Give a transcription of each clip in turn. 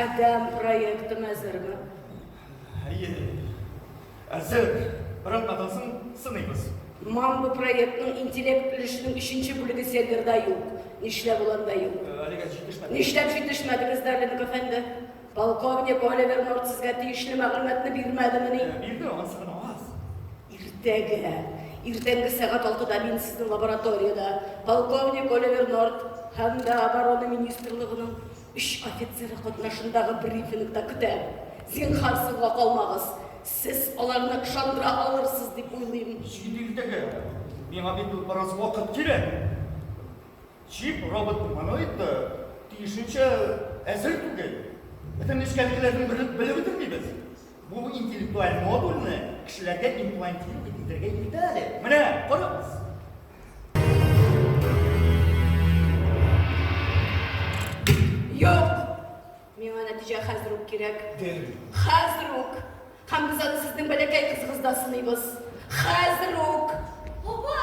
Adam proyektim hazır mı? Hayır. Hazır. Bırak atılsın sınıyız. Man bu proyektin intellekt bilişinin 3. bölügü serverda yok. Nişlep olanda yok. Aliga cidişmedi. Nişlep cidişmediniz derledik efendi. Polkovnik Oliver North sizga tegishli ma'lumotni bermadimini? Bildi o ansıgın oğaz. Ertangi saat 6'da men sizning laboratoriyada polkovnik Oliver North hamda Obrona ministrligining 3 ofitseri qatnashindagi brifingda kutam. Zinharsizga qolmag'iz. Siz ularni ishondira olursiz deb o'ylayman. Cidildegi. Men abid biroz vaqt kerak. Chip robot humanoid tiyishincha hazır tugay. Butun ishkalliklarni bilib o'tirmaymiz. Bu intellektual modulni kishilarga implantirib etildirga yetadi. Mana qaramiz. Yo'q. Menga natija hozir kerak. Hozir. Ham biz sizning balakay qizingizda sinaymiz. Hozir. Baba,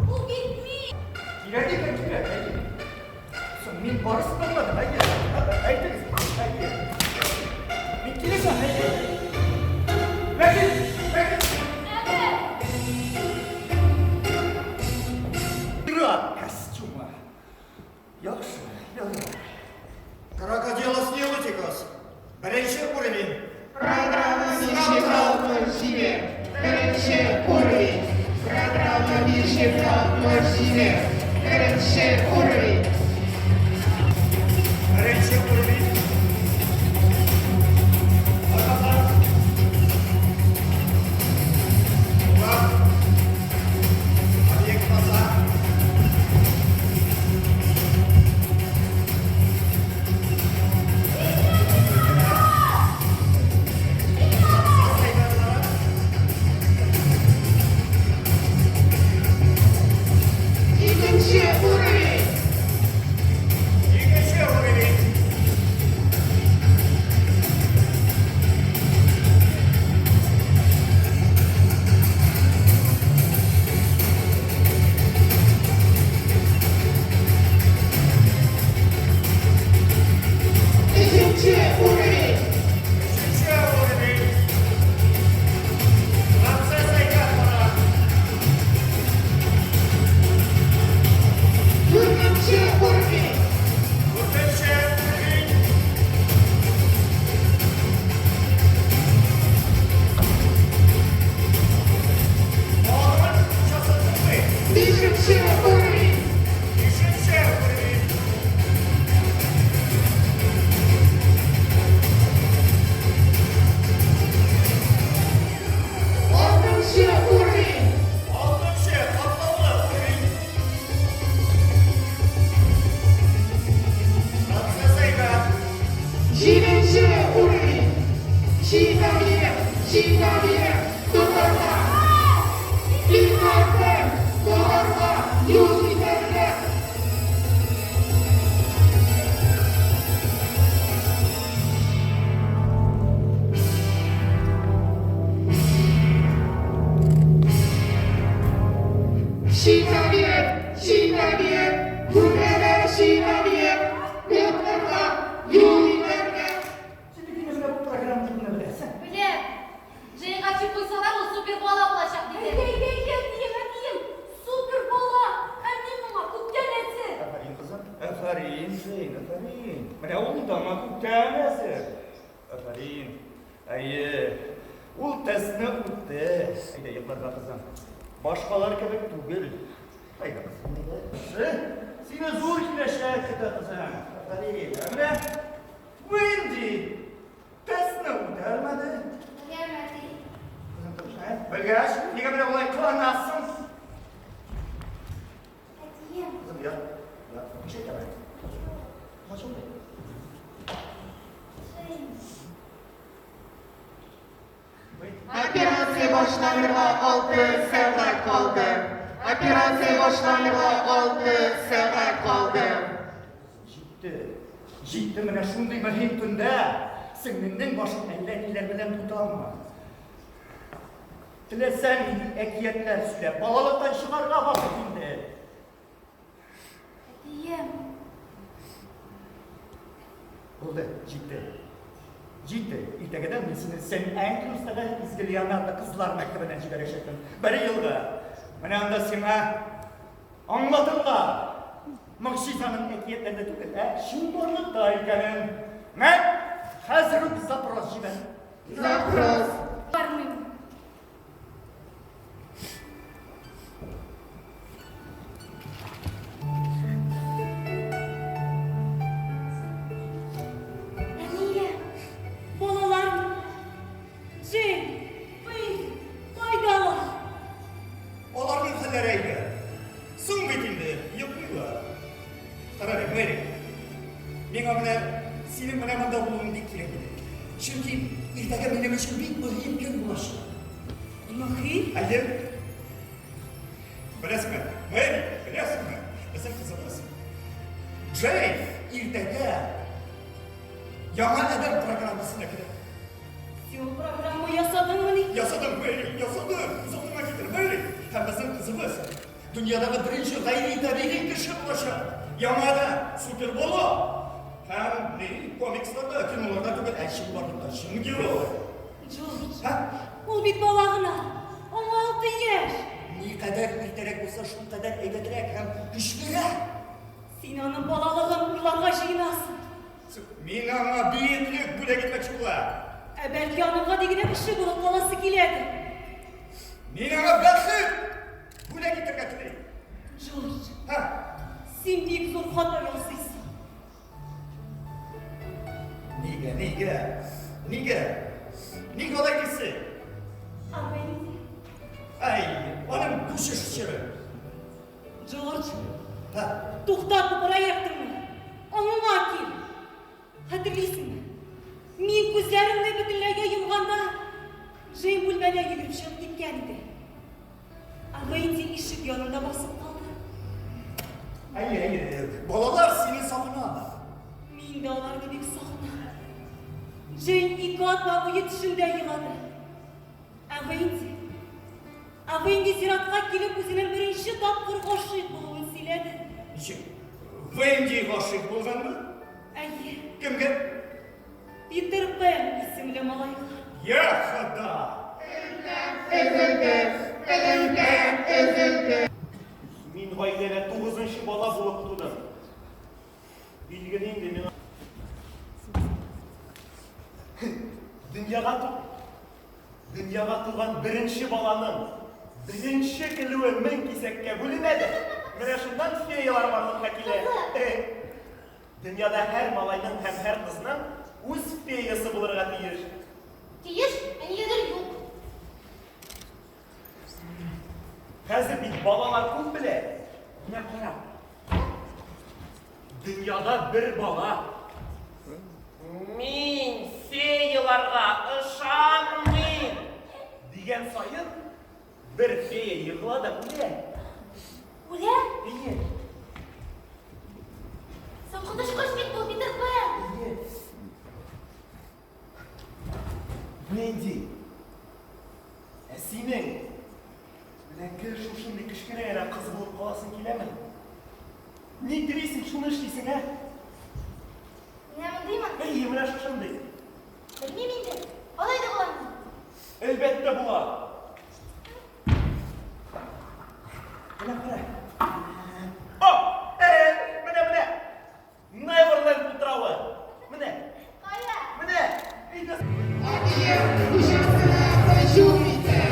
bu gitmiyor. Kerak ekan kerak. Men borisini bilmadim. Aytdingiz. Men kelasan. Bakın. Evet. Irak kostyuma. Yaxshi. Как дело снилотикос? Birinchi уровень. Программа «Шифровой Север». Birinchi уровень. Программа «Шифровой Север». Birinchi уровень. Birinchi уровень. Bakalım. Bak. Объект назад. İkinci уровень. İkinci уровень. İkinci уровень. Üçüncü уровень. Процесс экранного. Dördüncü уровень. Dördüncü уровень. Modul çatışması. Beşinci уровень. Beşinci уровень. Altıncı уровень. Altıncı katmanlı уровень. Процесс экранного. Yedinci уровень. Çiğdemeye, çiğdemeye, duvarla. İlkerden, duvarla, yol giderler. Çiğdemeye, çiğdemeye, duvarla, çiğdemeye, duvarla, yol giderler. Şimdi kimizle bu programı ne bilirsin? Bilem. Jayınga çık koysalar o süper bola bulacak dedi. Diyeyim. Süper bola. Annem ama kutken etsin. Aferin kızım. Aferin Zeyn, aferin. Mana uldama kuttanası. Aferin. Ayı. Ultasını ultas. Hayda yıklarga kızım. Başkalar gibi tugul. Hayda kızım. Seni zor kileşler kıta kızım. Aferin. Emre. Wendy. Tasını ultarmadı. Gelmedi. Kızım konuşma. Belgaş. Niye böyle olay kılanmazsın? Diyeyim. Kızım ya. Bir şey yapayım. Nasıl oluyor? Operatsiya boshlanishga 6 soat qoldi. Operatsiya boshlanishga 6 soat qoldi. Ciddi mana shunday muhim tunda singlimning boshini aylaninglar bilan tutalma. Tilasan ekiyatlar so'zlab, bolalikdan chiqarga vaqtingda. Diyeyim. Bo'ldi, ciddi. Ciddi, iltegeden bilsiniz, sen en kırıstada izgiliyanlarda kızlar mektebinden çıkarışıktın. Beri yılda, bana anda sana anlatırlar. Makşitanın etiyetlerinde tükür, şunlarlık da ülkenin. Ben hazırlık zapros jiben. Запрос. Barmıyım. Niye? Bolalar mı? Faydalı. Olarning hallarayga. So'ng bitimdi, yo'qmi-yo'q. Qarang, Mary. Menga bilan sening bilan bunda bo'lgandek keladi. Chunki ertaga mening uchun bek muhim kun bo'lishi. Muhim? Ayol. Bilasizmi? Mary, bilasizmi? Bizim kızımız. Jane ertaga Yaman Eder programmasına gider. Sen programı yasadın mı? Yasadım Mary, yasadım. Uzatma getir Mary. Hem bizim kızımız. Dünyadaki birinci gayri tabiiy kişi bulaşır. Yamada Super Bowl'u. Hem ne? Komikslerde, kinolarda tüket action şimdi gibi. George, Ha? ol bir balağına. 16 yaş. Ne kadar erterek olsa şu kadar edetirek hem güçlürek. Sinan'ın balalığın urlarga jıynasın. Men ama büyüklük bile gitmek çıkılar. Belki anıga degine kişi bulup kalası geledi. Men ama belki bile gitmek çıkılar. George, Ha? sen büyük zor hata yapsıysın. Niga olay gitsin. Amen. Ay, onun kuşu şişiri. George, Ha? to'xtab bu proyektimi. Onunla ki. Hatırlıyorsun. Men ko'zlarimni butunlayga yumganda Jane bo'lmadan yugurib chiqib ketgan edi. Avendi eshik yonida bosib qoldi. Ay, bolalar seni sakınama. Men de ularga bek sog'indim. Jane ikki ot va uyi tushimda yig'ladi. Avendi ziroatga kelib o'zining birinchi topqir g'oshiq bo'lishini siyladi. Niçin? Wendy aşık bulgan mı? Ayy, Kimga? Peter Pan ismli malayka. Ya Xudo! Üzüldü. Мен ғаиләдә 9-нчы бала булып тудым. Билгеле инде мен дөньяга туган беренче баланың беренче килүе 1000 кисәккә бүленәде. Менә шундан феялар барлыкка килә. Дөньяда һәр малайның һәм һәр кызның үз феясы булырга тиеш. Тиеш, нигәдер юк. Хәзер бит балалар күп белә. Менә кара. Дөньяда бер бала. Мин феяларга ышанмыйм дигән саен бер фея йыгыла да үлә. Үлә? Ие. Соңгы кош бит бу Питер Пен. Ие. Нинди? Синең белән шушындый кечкенә генә кыз булып каласың киләме? Ни телисең, шуны эшлисең, ә? Менә мондыймы? Әйе, менә шушындый. Белмим инде. Алай да буламы? Әлбәттә була. Менә кара. О! Менә. Neverland утравы. Менә. Кая? Менә. Әйдә. Abiye kuşasını hücum eder.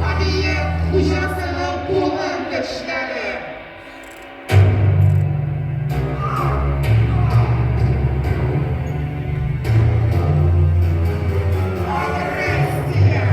Abiye kuşasını kullan güçleri. Agresya.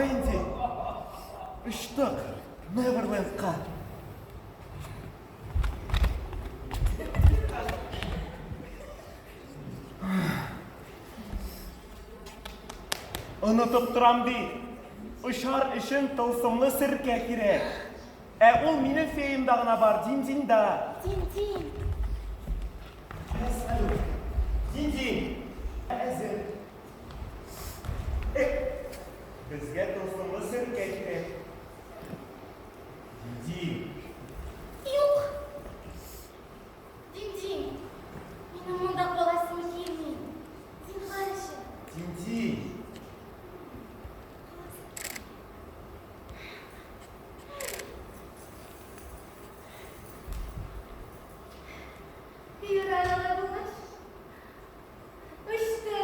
inti. Üsttük. Neverland'ka. Unutup duram değil. Uşar için tılsımlı sirke kirek. Ol minin feyim dağına var, din da. Din. Din. Ezir. Bizge tılsımlı sirke kirek. Din. Yok. Din. Benim munda kolasım gelmeyin. Din karışı. Din. Bir aralarmış. İşte.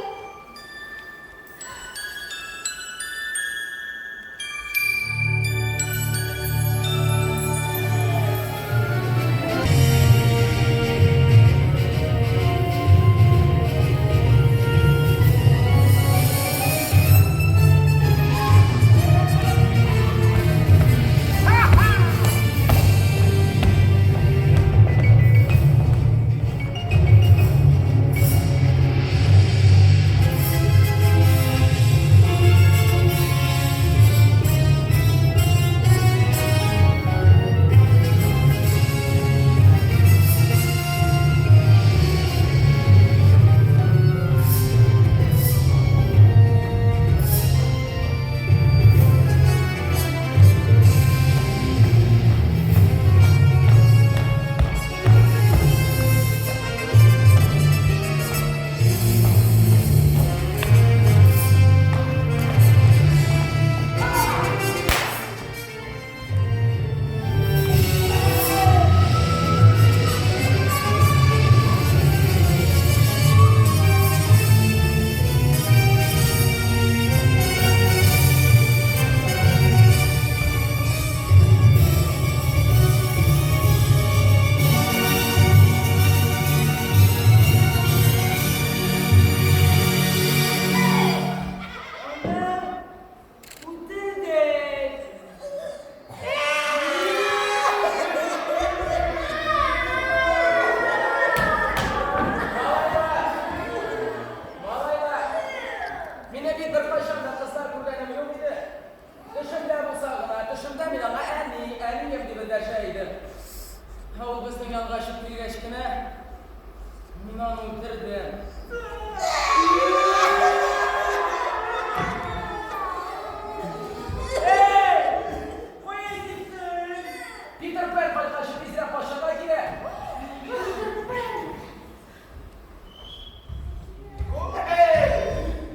Ol bizning yong'oshib kuylashgina men o'tirdim. Peter Pan payqashib izlab boshqa kerak.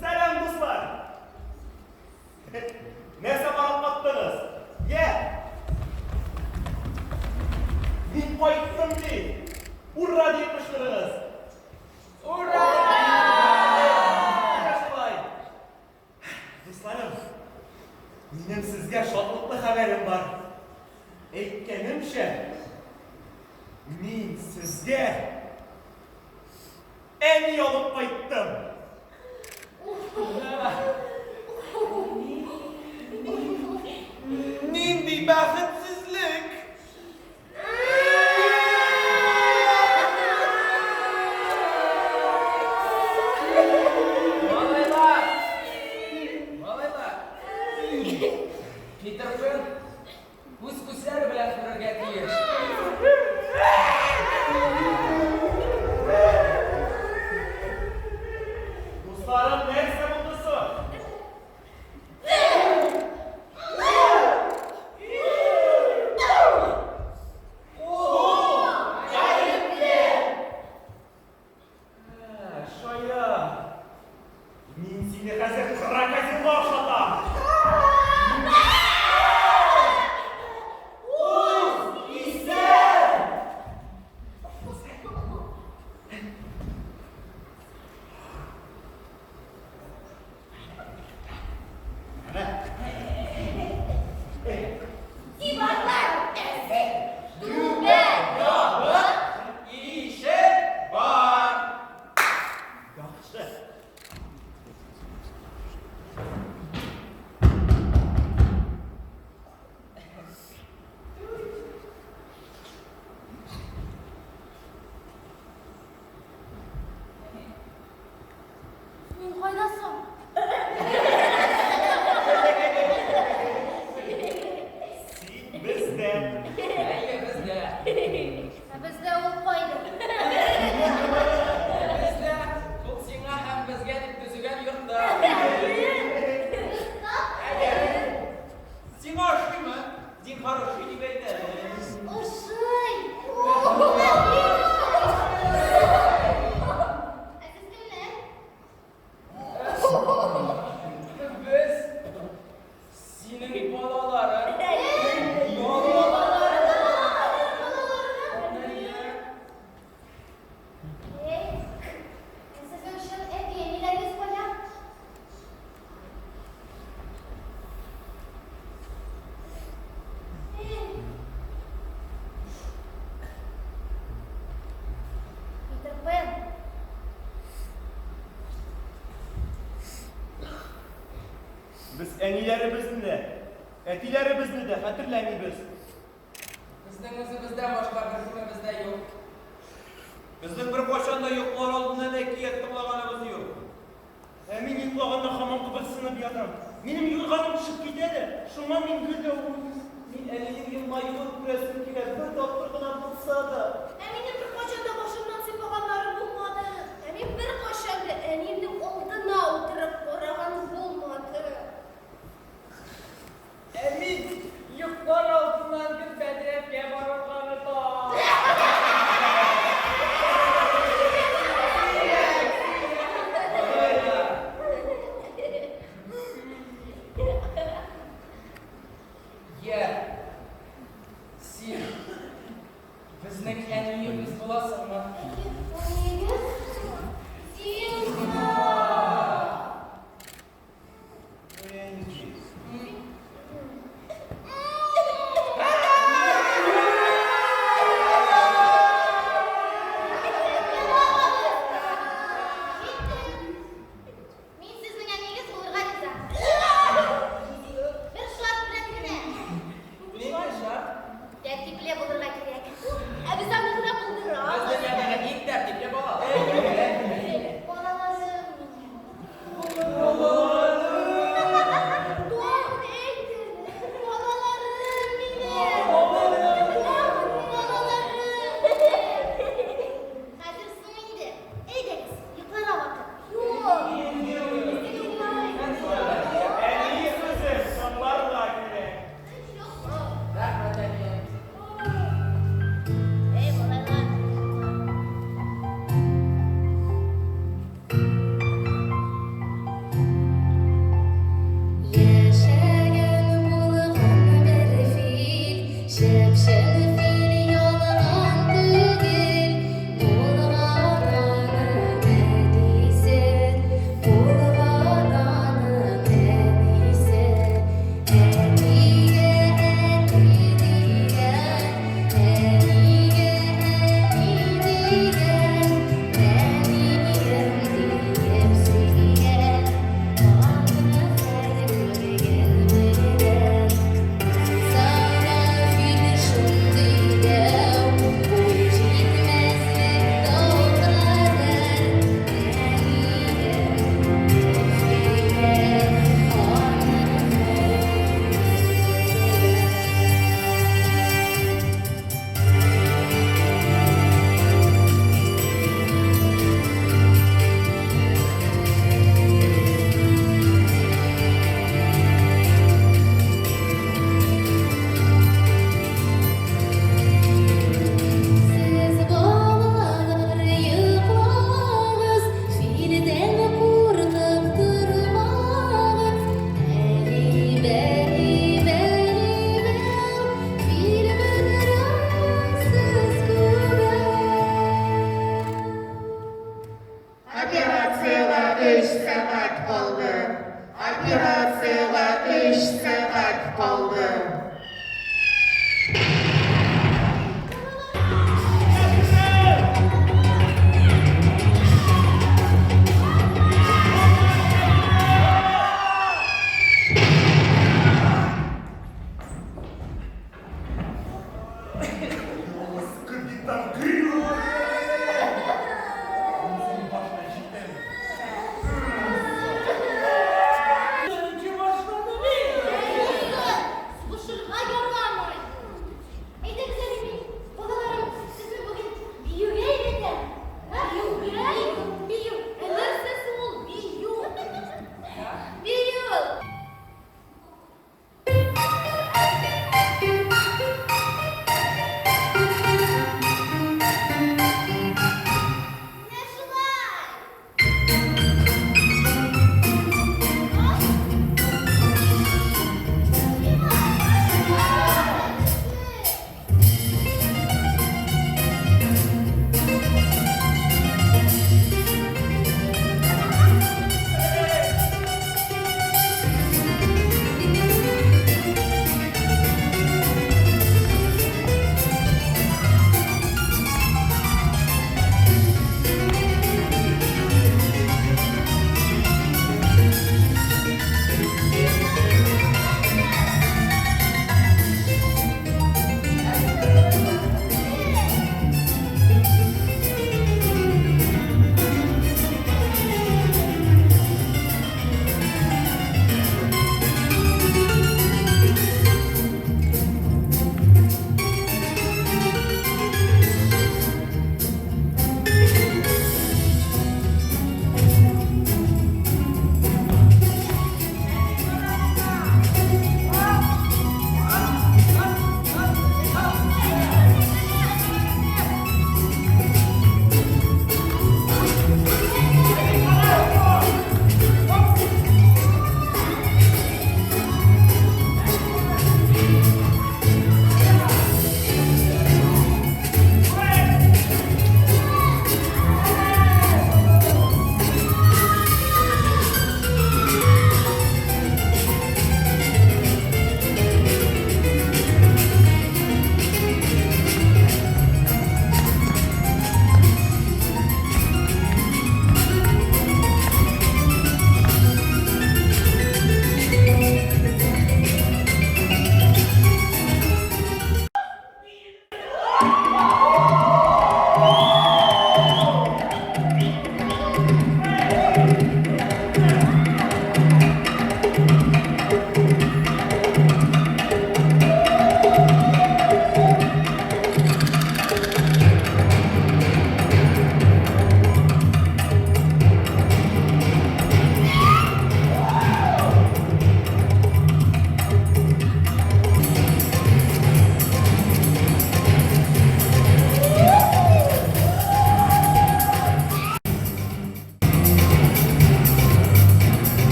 Selam dostlar. Ne zaman anlattınız? Min bayıttım değil. Urra deymiştiniz. Ura! Yaşılay. Dostlarım, benim sizge şadlıklı haberim var. Eytkenimşe, min sizge en iyi olup bayıttım. Nindi baxtsizlik. Malaylar. Peter Pan o'z ko'zlari bilan ko'rarga tiyir. Dostlarım neyse mutlusu. Şöyle. Min seni hazır krakazin başladı. İse Biz әниләребезне дә, әтиләребезне дә хәтерләмибез. Безнең үзебездән башка беркемебез дә юк. Безнең бер качан да юклар алдыннан әкият тыңлаганыбыз юк. Ә мин йоклаганда һаман кыбырсынып ятам. Минем юрганым төшеп китә дә, шуңа мин гел дә Мин әнинең елмаюын күрәсем килә, бер тапкыр гына булса да. Минем бер качан да башымнан сыйпаганнары булмады. Мин бер качан да әниемнең алдына утырып караган булмады. Мин юклар алдыннан гел бәдрәфкә барырга та. Син безнең әниебез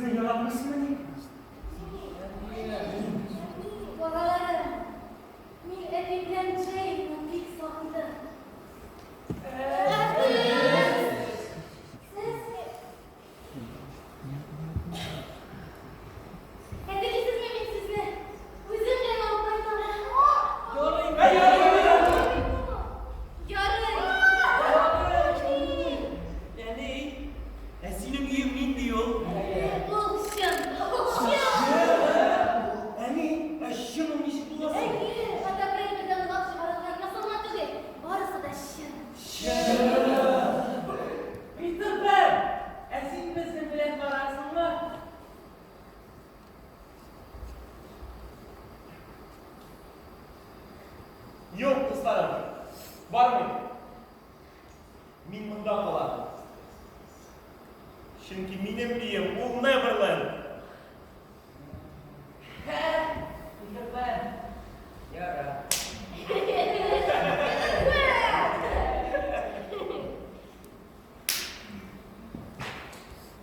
Kızı yaratmışsın mı? Babalarım, min evimden şey mutlik sandı. Hediyesiz mi siz mi? Bizim de noktadan. Yarın. Yani, senin iyi min diyor. Bulşun. Yani, şunun işi bulasın. Hatta bırakmadan laf çıkarırlar. Nasıl mantıklı? Varsa da şın. Peter Pan. Esin bizim bilen bararsın mı? Yok kızlarım. Var mı? Min bunda kalan. Çünkü minim diyeyim, will never learn. Peter Pan. Yara.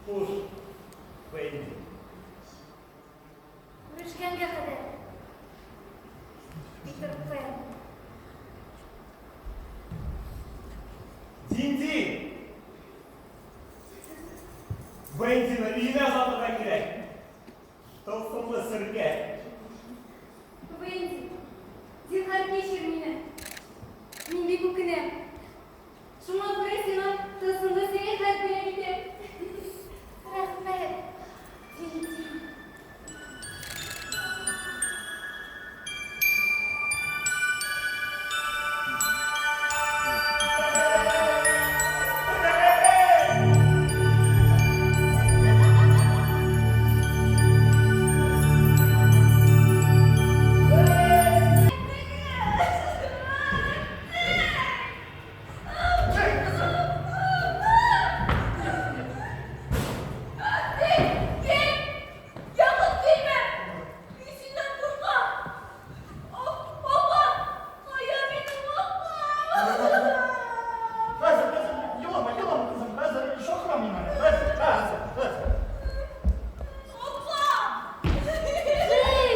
Push. Wait. Rüşkenge kadar. Peter Pan. Cinci. Benzini iğne azaltmaya gerek. Tılsımlı sirke. Wendy, zinhar geçir mine. Min bir bukine. Şuma presina tasında seni kalbine gider. Rahmet. Wendy. Yakın filme! Yüzünden kurtla! Oh, baba! Hayır benim babam! Kızım, yılama kızım. Kızım, şokram yine. Kızım. Baba! Hey!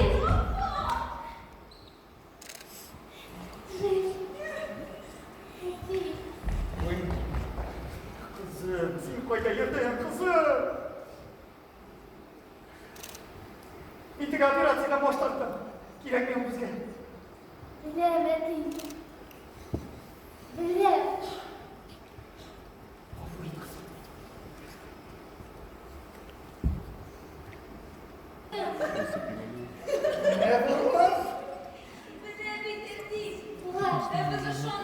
Kızım, seni koyda yırtayım kızım. İntik operasyona başlattım. Gerekmiyor bizge. Bilemedim. Bile. Ne bu lan? Bile bitirdi. Ulan, ben de şu an